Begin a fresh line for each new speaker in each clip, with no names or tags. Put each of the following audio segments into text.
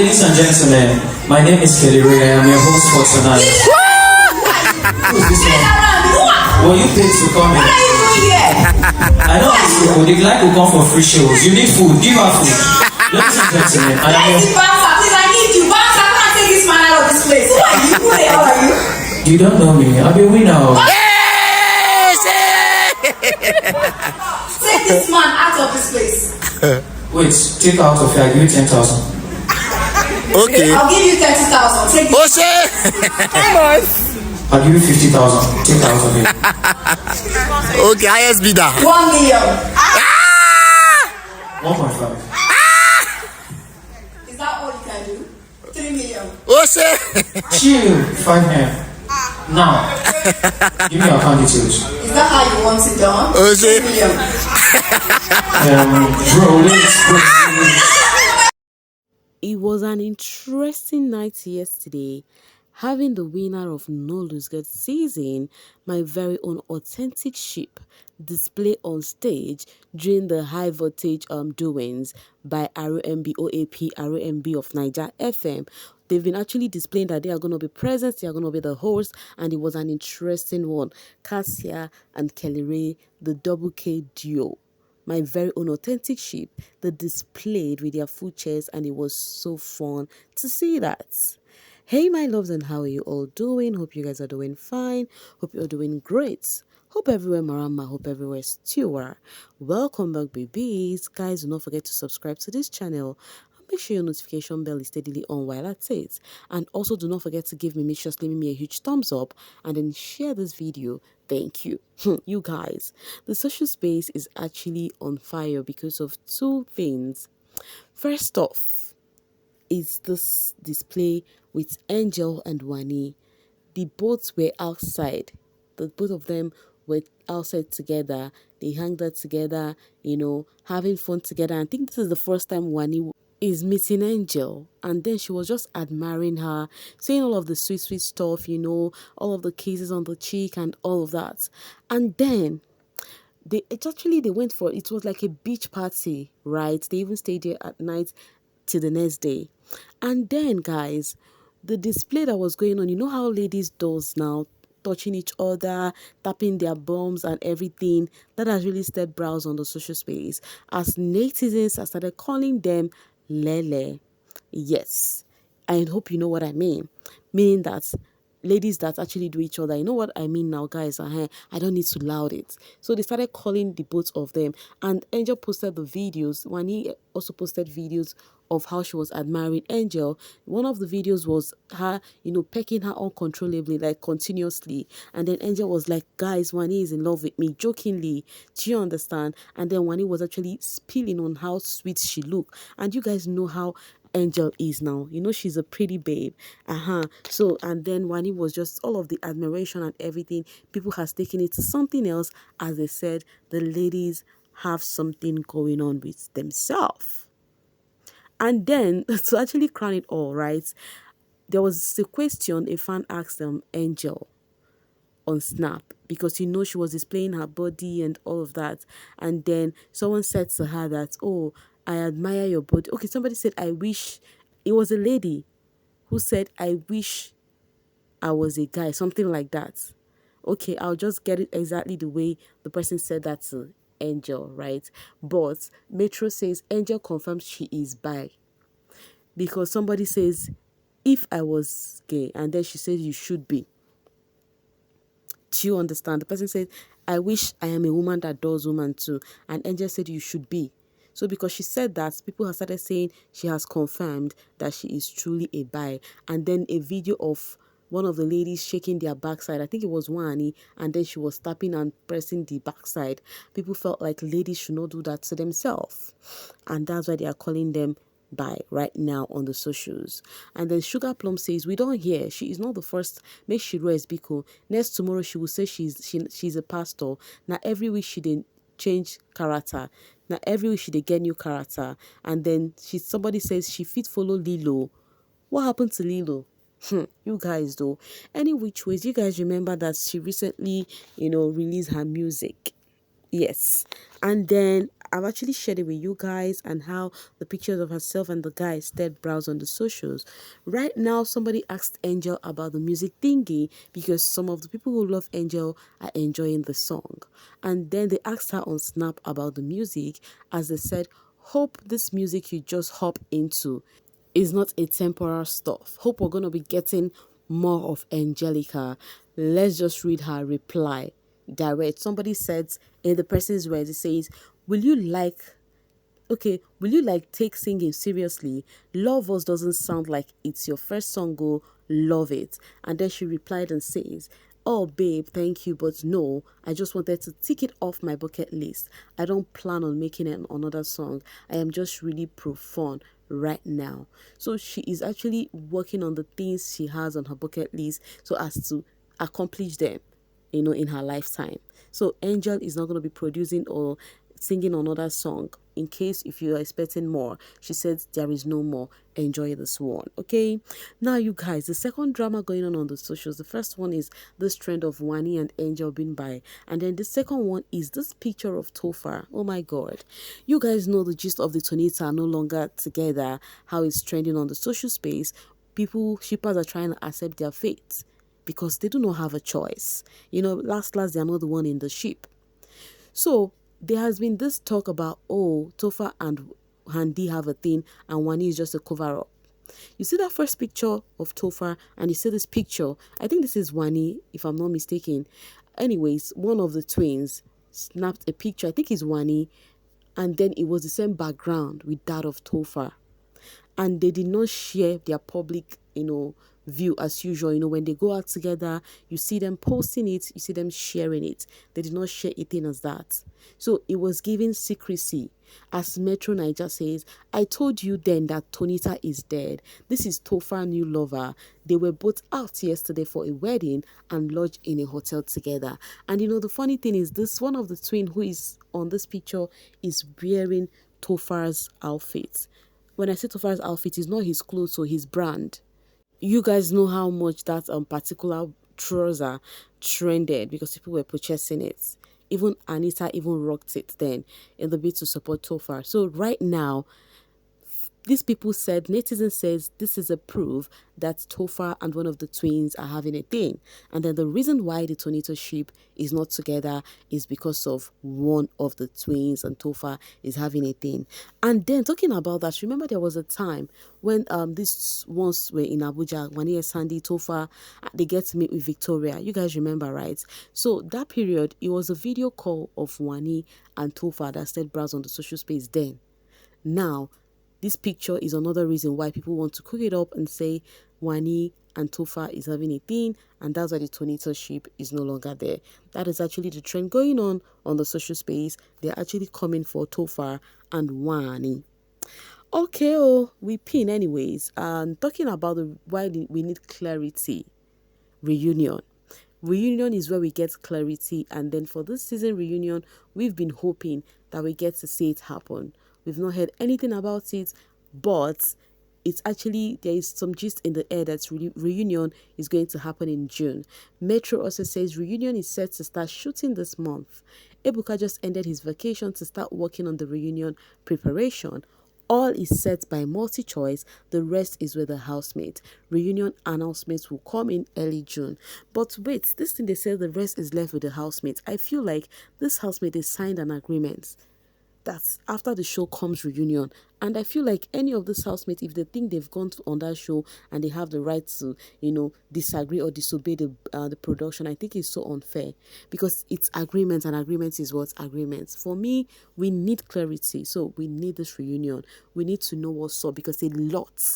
Ladies and gentlemen, my name is Kelly Ray. I am your host for tonight. Who is this one? Well, you paid to come in. I know these people, they like to come for free shows. You need food, give her food. Ladies and gentlemen, I am your...
I need you. Bouncer, I can't take this man out of this place. Who are you? Who the hell are you?
You don't know me. I'm a winner.
Take this man out of this place.
Wait, take out of here. I'll give you 10,000.
Okay.
I'll give you 30,000. Take this. Come on.
I'll give you 50,000. Take out of here.
Okay, highest bidder.
1 million.
1.5.
Is that all you can do? 3 million.
Chill. 5 M. Now, give me your account details.
Is that how you want it done? 3 million.
It was an interesting night yesterday, having the winner of No Lose God season, my very own authentic sheep, display on stage during the high voltage doings by RMB OAP RMB of Naija FM. They've been actually displaying that they are going to be present, they are going to be the hosts, and it was an interesting one. Cassia and Kelly Ray, the double K duo. My very own authentic sheep, they displayed with their food chairs, and it was so fun to see that. Hey my loves, and how are you all doing? Hope you guys are doing fine. Hope you're doing great. Hope everywhere marama, hope everywhere stewer. Welcome back babies. Guys, do not forget to subscribe to this channel. Make sure your notification bell is steadily on while at it. And also do not forget to give me a huge thumbs up and then share this video. Thank you. You guys, the social space is actually on fire because of two things. First off, is this display with Angel and Wani. The both were outside. The both of them were outside together. They hung out together, having fun together. I think this is the first time Wani is meeting Angel, and then she was just admiring her, saying all of the sweet stuff, all of the kisses on the cheek and all of that. And then they went for it. Was like a beach party, right? They even stayed there at night till the next day. And then guys, the display that was going on, you know how ladies does now, touching each other, tapping their bums and everything, that has really stirred brows on the social space as netizens have started calling them Lele. Yes, I hope you know what I mean. Meaning that ladies that actually do each other. You know what I mean now, guys? I don't need to loud it. So they started calling the both of them. And Angel posted the videos. Wani also posted videos of how she was admiring Angel. One of the videos was her, pecking her uncontrollably, like continuously. And then Angel was like, guys, Wani is in love with me, jokingly. Do you understand? And then Wani was actually spilling on how sweet she looked. And you guys know how Angel is now. She's a pretty babe. So, and then Wani was just all of the admiration and everything. People has taken it to something else. As they said, the ladies have something going on with themselves. And then, to actually crown it all, right, there was a question a fan asked Angel on Snap, because she was displaying her body and all of that. And then someone said to her that, oh, I admire your body. Okay, somebody said, I wish, it was a lady who said, I wish I was a guy, something like that. Okay, I'll just get it exactly the way the person said that to Angel, right? But Metro says Angel confirms she is bi, because somebody says, if I was gay, and then she says you should be. Do you understand? The person said, I wish I am a woman that does woman too, and Angel said you should be. So because she said that, people have started saying she has confirmed that she is truly a bi. And then a video of one of the ladies shaking their backside, I think it was Wani, and then she was tapping and pressing the backside. People felt like ladies should not do that to themselves. And that's why they are calling them bi right now on the socials. And then Sugar Plum says, we don't hear. She is not the first. Make she rest Biko. Next tomorrow she will say she's a pastor. Now every week she didn't change character. Now every week she dey get new character. And then somebody says she fit follow Lilo. What happened to Lilo? You guys though. Any which ways, you guys remember that she recently, released her music. Yes. And then I've actually shared it with you guys, and how the pictures of herself and the guy instead browse on the socials. Right now, somebody asked Angel about the music thingy, because some of the people who love Angel are enjoying the song. And then they asked her on Snap about the music, as they said, hope this music you just hop into is not a temporary stuff. Hope we're going to be getting more of Angelica. Let's just read her reply direct. Somebody said in the person's words, it says, will you like take singing seriously? Love Us doesn't sound like it's your first song, go love it. And then she replied and says, oh babe, thank you, but no, I just wanted to tick it off my bucket list. I don't plan on making it another song. I am just really pro fun right now. So she is actually working on the things she has on her bucket list so as to accomplish them, in her lifetime. So Angel is not going to be producing or singing another song. In case if you are expecting more, she said there is no more. Enjoy this one. Okay, now you guys, the second drama going on the socials. The first one is this trend of Wani and Angel being by, and then the second one is this picture of Topher. Oh my god, you guys know the gist of the Tonita are no longer together, how it's trending on the social space. Shippers are trying to accept their fate because they do not have a choice. Last they are not the one in the ship. So there has been this talk about, oh, Tofa and Handi have a thing and Wani is just a cover up. You see that first picture of Tofa, and you see this picture, I think this is Wani, if I'm not mistaken. Anyways, one of the twins snapped a picture, I think it's Wani, and then it was the same background with that of Tofa. And they did not share their public, view as usual. When they go out together, you see them posting it, you see them sharing it. They did not share anything as that. So it was giving secrecy. As bbnaija says, I told you then that Tonita is dead. This is Tofa's new lover. They were both out yesterday for a wedding and lodged in a hotel together. And the funny thing is, this one of the twin who is on this picture is wearing Tofa's outfit. When I say Tofa's outfit, it's not his clothes or his brand. You guys know how much that particular trouser trended because people were purchasing it. Even Anita even rocked it then in the bid to support Tofa. So right now, these people said, netizens says this is a proof that Tofa and one of the twins are having a thing. And then the reason why the Tonito ship is not together is because of one of the twins and Tofa is having a thing. And then talking about that, remember there was a time when these ones were in Abuja, Wanni, Sandy, Tofa, they get to meet with Victoria. You guys remember, right? So that period, it was a video call of Wanni and Tofa that stayed browse on the social space then. Now, this picture is another reason why people want to cook it up and say Wani and Tofa is having a thing, and that's why the Tonito ship is no longer there. That is actually the trend going on the social space. They're actually coming for Tofa and Wani. Okay, we pin anyways. And talking about why we need clarity. Reunion is where we get clarity, and then for this season reunion, we've been hoping that we get to see it happen. We've not heard anything about it, but it's actually, there is some gist in the air that reunion is going to happen in June. Metro also says reunion is set to start shooting this month. Ebuka just ended his vacation to start working on the reunion preparation. All is set by multi-choice, the rest is with the housemate. Reunion announcements will come in early June. But wait, this thing they said the rest is left with the housemate. I feel like this housemate, they signed an agreement that after the show comes reunion, and I feel like any of these housemates, if they think they've gone on that show and they have the right to disagree or disobey the production, I think it's so unfair because it's agreements, and agreements is what agreements. For me, we need clarity, so we need this reunion. We need to know what's up because a lot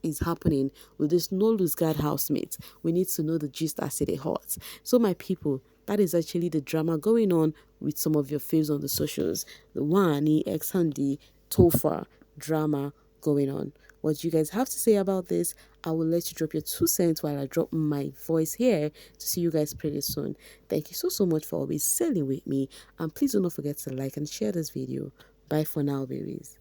is happening with this no lose guard housemate. We need to know the gist as it hot. So my people, that is actually the drama going on with some of your faves on the socials. The Wani, X-Handy, Tofa drama going on. What do you guys have to say about this? I will let you drop your 2 cents while I drop my voice here to see you guys pretty soon. Thank you so much for always sailing with me. And please do not forget to like and share this video. Bye for now, babies.